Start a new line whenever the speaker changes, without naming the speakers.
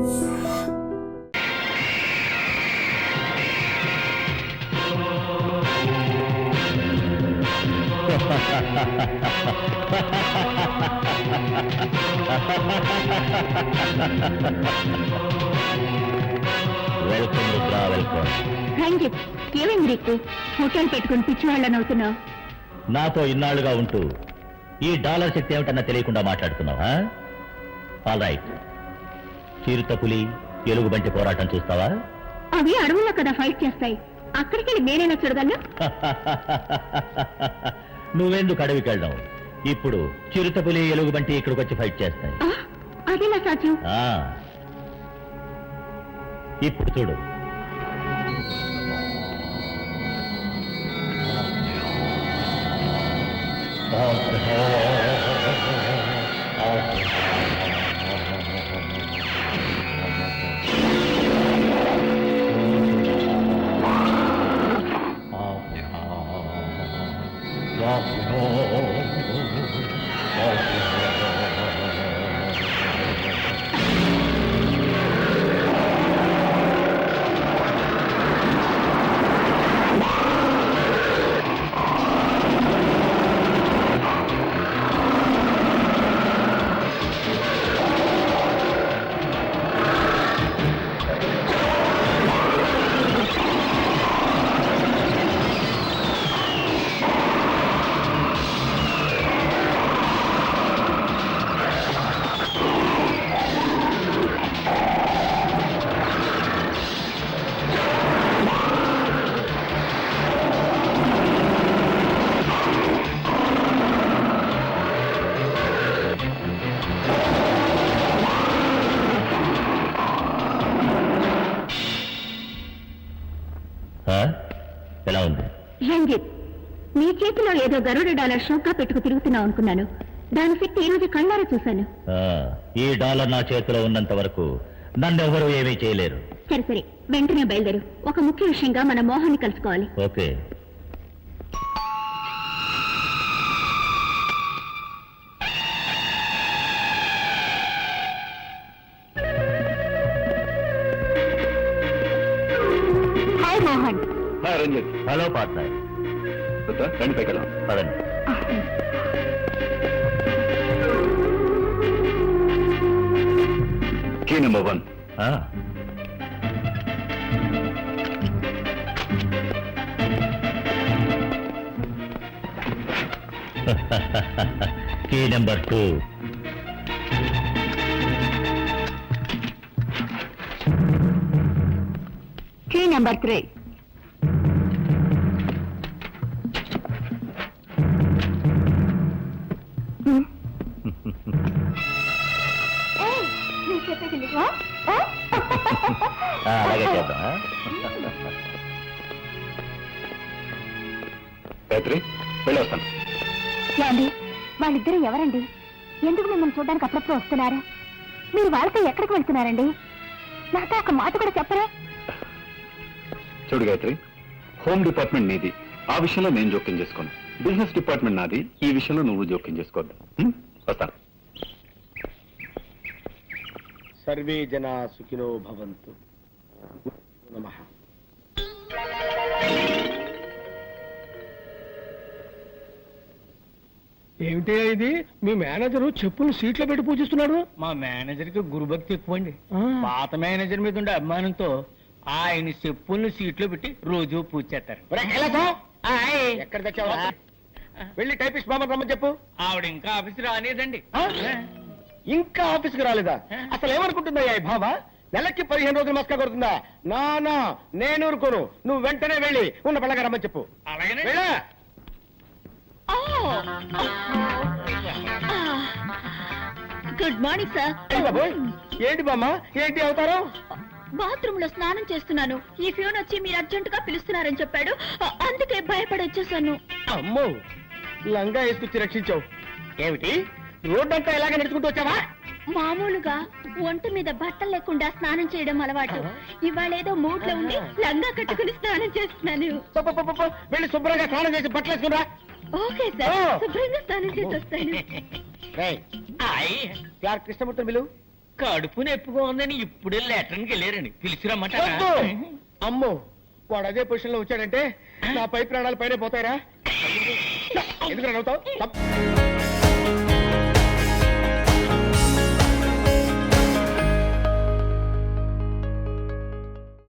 Welcome Rudra, welcome.
Ranjith, ఏమైంది నీకు? Hotel పెట్టుకుని పిచ్చివాళ్ళని అవుతున్నావు.
నాతో ఇన్నాళ్లుగా ఉంటూ ఈ డాలర్ శక్తి ఏమిటన్నా తెలియకుండా మాట్లాడుతున్నావా? ఆల్ రైట్, చిరుతపులి ఎలుగుబంటి పోరాటం చూస్తావా?
అవి అడవుల్లో కదా ఫైట్ చేస్తాయి, అక్కడికి వెళ్ళి నేనైనా చూడగలను.
నువ్వెందుకు అడవికి వెళ్ళావు? ఇప్పుడు చిరుతపులి ఎలుగుబంటి ఇక్కడికి వచ్చి ఫైట్ చేస్తాయి.
అదేలా సాధ్యం?
ఇప్పుడు చూడు. ఎలా ఉంది
రంజిత్? నీ చేతిలో ఏదో గరుడ డాలర్ షోకా పెట్టుకు తిరుగుతున్నావు అనుకున్నాను. దాని శక్తి ఈ రోజు కళ్ళారా చూశాను.
ఈ డాలర్ నా చేతిలో ఉన్నంత వరకు నన్నెవరూ ఏమీ చేయలేరు.
సరే సరే, వెంటనే బయలుదేరు. ఒక ముఖ్య విషయంగా మన మోహన్ని కలుసుకోవాలి.
Okay.
Hi Mohan.
Hi Ranjith.
Hello partner.
రండి పైకి వెళ్దాం.
పదండి.
Key number 1.
Key number 2.
Key number 3.
అలాగే చేద్దాం.
గాయత్రి, వెళ్ళి వస్తాను.
ఏమండి, వాళ్ళిద్దరూ ఎవరండి? ఎందుకు మిమ్మల్ని చూడడానికి అప్పుడప్పుడు వస్తున్నారా? మీరు వాళ్ళతో ఎక్కడికి వెళ్తున్నారండి? నాతో ఒక మాట కూడా చెప్పరా?
చూడు గాయత్రి, హోమ్ డిపార్ట్మెంట్ నీది, ఆ విషయంలో నేను జోక్యం చేసుకోను. బిజినెస్ డిపార్ట్మెంట్ నాది, ఈ విషయంలో నువ్వు జోక్యం చేసుకోవద్దు. వస్తాను.
సర్వే జనా సుఖినో భవంతు. నమః.
ఏమిటి ఇది? మీ మేనేజరు చెప్పులు సీట్లో పెట్టి పూజిస్తున్నాడు.
మా మేనేజర్ కి గురుభక్తి ఎక్కువ అండి. పాత మేనేజర్ మీద ఉండే అభిమానంతో ఆయన చెప్పుల్ని సీట్లో పెట్టి రోజు పూజ చేస్తారు.
ఎక్కడ తెచ్చావా? వెళ్ళి టైపిస్ట్ బామ్మ రమ్మని చెప్పు.
ఆవిడ ఇంకా ఆఫీస్ రాలేదండి.
ఇంకా ఆఫీస్కి రాలేదా? అసలు ఏమనుకుంటుందా ఈ భావ? నెలకి 15 రోజులు మస్కా కొడుతుందా? నానా, నేను ఊరుకోను. నువ్వు వెంటనే వెళ్ళి ఉన్న పళ్ళగా రమ్మని చెప్పు.
అలాగే
వెళ్ళా.
Good morning sir.
బాబోయ్, ఏంటి బామ్మ, ఏంటి అవుతారు?
బాత్రూమ్ లో స్నానం చేస్తున్నాను. ఈ ఫ్యూన్ వచ్చి మీరు అర్జెంట్ గా పిలుస్తున్నారని చెప్పాడు, అందుకే భయపడి వచ్చేసాను.
అమ్మో, లంగా వేసుకొచ్చి రక్షించావు. ఏమిటి, రోడ్డంతా ఎలాగ నడుచుకుంటూ వచ్చావా?
మామూలుగా ఒంటి మీద బట్టలు లేకుండా స్నానం చేయడం అలవాటు. ఇవాళ ఏదో మూడ్ లో ఉండి లంగా కట్టుకుని స్నానం చేస్తున్నాను.
వెళ్ళి శుభ్రంగా స్నానం చేసి బట్టలు వేసుకురా.
ఓకే సార్, శుభ్రంగా స్నానం చేసి వస్తాను.
క్లార్క్ కృష్ణమూర్తి బిలు.
కడుపు నొప్పిగా ఉందని ఇప్పుడే లెటర్కి వెళ్ళారండి
వద్దు.
పిలిచిరమ్మంటారా
అమ్మో వాడు అదే పొజిషన్ లో వచ్చాడంటే నా పై ప్రాణాలు పైన పోతాయరా ఎందుకు నవ్వుతావు